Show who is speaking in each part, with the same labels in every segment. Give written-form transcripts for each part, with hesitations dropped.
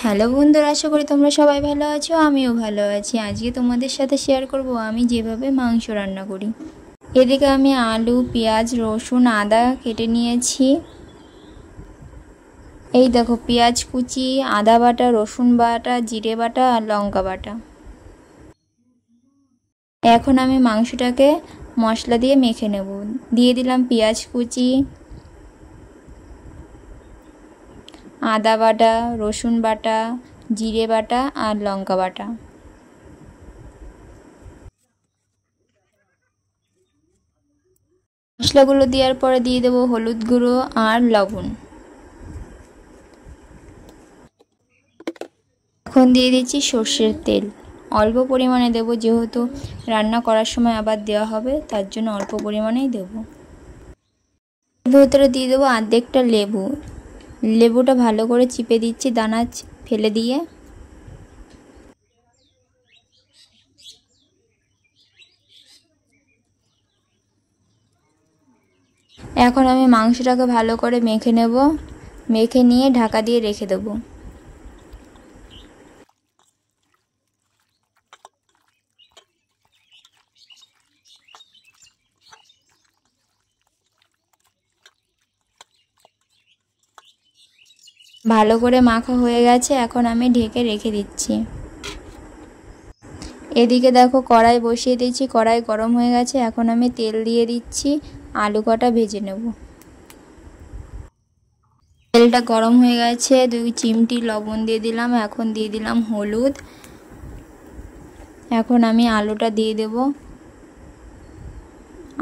Speaker 1: Hello বন্ধুরা, আশা করি তোমরা সবাই ভালো আছো। আমিও ভালো আছি। আজকে তোমাদের সাথে শেয়ার করব আমি যেভাবে মাংস রান্না করি। এদিকে আমি আলু, পেঁয়াজ, রসুন, আদা কেটে নিয়েছি। এই দেখো, পেঁয়াজ কুচি, আদা বাটা, রসুন বাটা, জিরে বাটা আর লঙ্কা বাটা। এখন আমি মাংসটাকে মশলা দিয়ে মেখে নেব। দিয়ে দিলাম পেঁয়াজ কুচি, আদা বাটা, রসুন বাটা, জিরে বাটা আর লঙ্কা বাটা। মশলাগুলো দেওয়ার পরে দিয়ে দেবো হলুদ গুঁড়ো আর লবণ। এখন দিয়ে দিচ্ছি সর্ষের তেল। অল্প পরিমাণে দেব, যেহেতু রান্না করার সময় আবার দেওয়া হবে, তার জন্য অল্প পরিমাণেই দেব। ভেতরে দিয়ে দেবো অর্ধেকটা লেবু। লেবুটা ভালো করে চিপে দিচ্ছি, দানা ফেলে দিয়ে। এখন আমি মাংসটাকে ভালো করে মেখে নেব। মেখে নিয়ে ঢাকা দিয়ে রেখে দেবো। ভালো করে মাখা হয়ে গেছে, এখন আমি ঢেকে রেখে দিচ্ছি। এদিকে দেখো, কড়াই বসিয়ে দিয়েছি। কড়াই গরম হয়ে গেছে, এখন আমি তেল দিয়ে দিচ্ছি। আলু কটা ভেজে নেব। তেলটা গরম হয়ে গেছে, 2 চিমটি লবণ দিয়ে দিলাম। এখন দিয়ে দিলাম হলুদ। এখন আমি আলুটা দিয়ে দেব।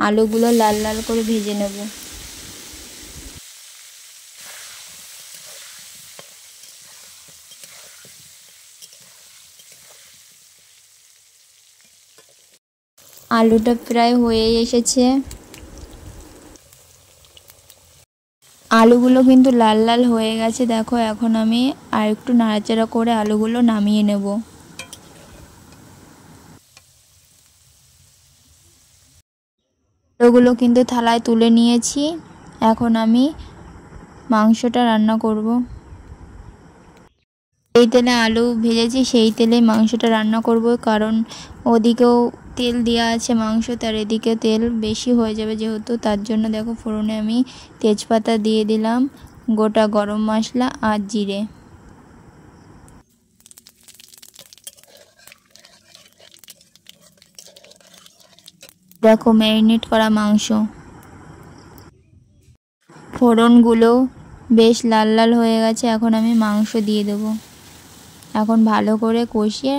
Speaker 1: আলুগুলো লাল লাল করে ভেজে নেব। আলুটা প্রায় হয়ে এসেছে। আলুগুলো কিন্তু লাল লাল হয়ে গেছে, দেখো। এখন আমি আর একটু নাড়াচাড়া করে আলুগুলো নামিয়ে নেব। আলুগুলো কিন্তু থালায় তুলে নিয়েছি। এখন আমি মাংসটা রান্না করব। এই তেলে আলু ভেজেছি, সেই তেলে মাংসটা রান্না করব, কারণ ওদিকেও তেল দেওয়া আছে মাংস, তার এদিকে তেল বেশি হয়ে যাবে যেহেতু, তার জন্য দেখো ফোড়নে আমি তেজপাতা দিয়ে দিলাম, গোটা গরম মশলা আর জিরে। দেখো ম্যারিনেট করা মাংস। ফোড়নগুলো বেশ লাল লাল হয়ে গেছে, এখন আমি মাংস দিয়ে দেব। এখন ভালো করে কষিয়ে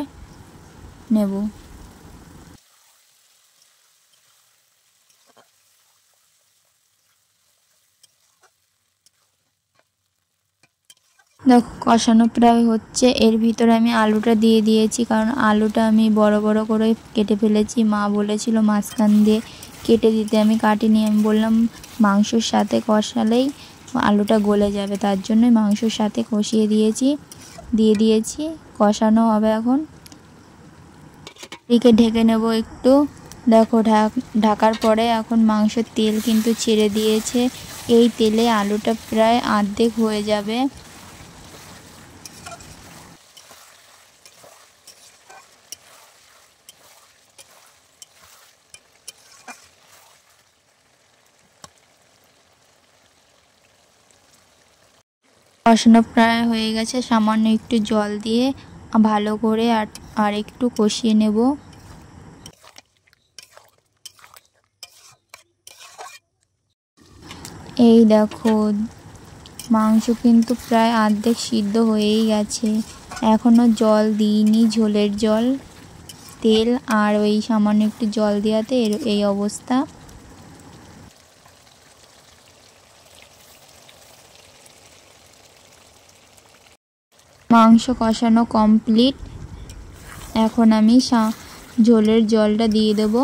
Speaker 1: নেব। দেখো কষানো প্রায় হচ্ছে। এর ভিতরে আমি আলুটা দিয়ে দিয়েছি, কারণ আলুটা আমি বড় বড় করে কেটে ফেলেছি। মা বলেছিল মাঝখান দিয়ে কেটে দিতে, আমি কাটিনি। আমি বললাম মাংসর সাথে কষালেই আলুটা গলে যাবে, তার জন্য মাংসর সাথে কষিয়ে দিয়েছি। কষানো হবে এখন। এদিকে ঢেকে নেব একটু। দেখো ঢাকার পরে এখন মাংসের তেল কিন্তু ছেড়ে দিয়েছে। এই তেলে আলুটা প্রায় অর্ধেক হয়ে যাবে। কষানো প্রায় হয়ে গেছে, সামান্য একটু জল দিয়ে ভালো করে আর একটু কষিয়ে নেব। এই দেখো মাংস কিন্তু প্রায় অর্ধেক সিদ্ধ হয়েই গেছে। এখনও জল দিইনি, ঝোলের জল, তেল আর ওই সামান্য একটু জল দেওয়াতে এই অবস্থা। মাংস কষানো কমপ্লিট। এখন আমি ঝোলের জলটা দিয়ে দেব।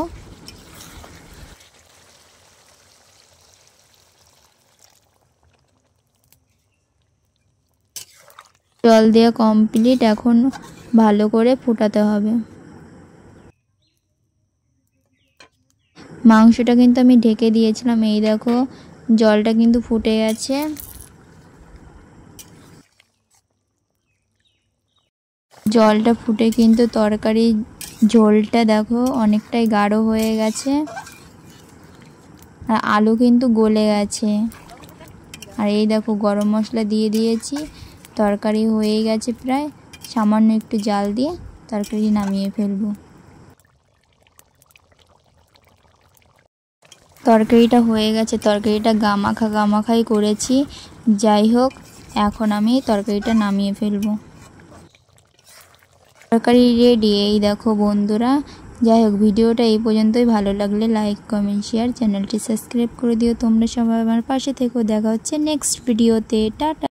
Speaker 1: জল দেওয়া কমপ্লিট, এখন ভালো করে ফোটাতে হবে। মাংসটা কিন্তু আমি ঢেকে দিয়েছিলাম। এই দেখো জলটা কিন্তু ফুটে গেছে। জলটা ফুটে কিন্তু তরকারি ঝোলটা দেখো অনেকটাই গাঢ় হয়ে গেছে, আর আলু কিন্তু গলে গেছে। আর এই দেখো গরম মশলা দিয়ে দিয়েছি, তরকারি হয়ে গেছে প্রায়, সামান্য একটু জাল দিয়ে তরকারি নামিয়ে ফেলবো। তরকারিটা হয়ে গেছে, তরকারিটা গামাখাই করেছি। যাই হোক, এখন আমি তরকারিটা নামিয়ে ফেলবো। তরকারি রেডি। এই দেখো বন্ধুরা, যাই হোক ভিডিওটা এই পর্যন্তই। ভালো লাগলে লাইক কমেন্ট শেয়ার, চ্যানেলটি সাবস্ক্রাইব করে দিও। তোমরা সবাই আমার পাশে থেকো। দেখা হচ্ছে নেক্সট ভিডিওতে। টাটা।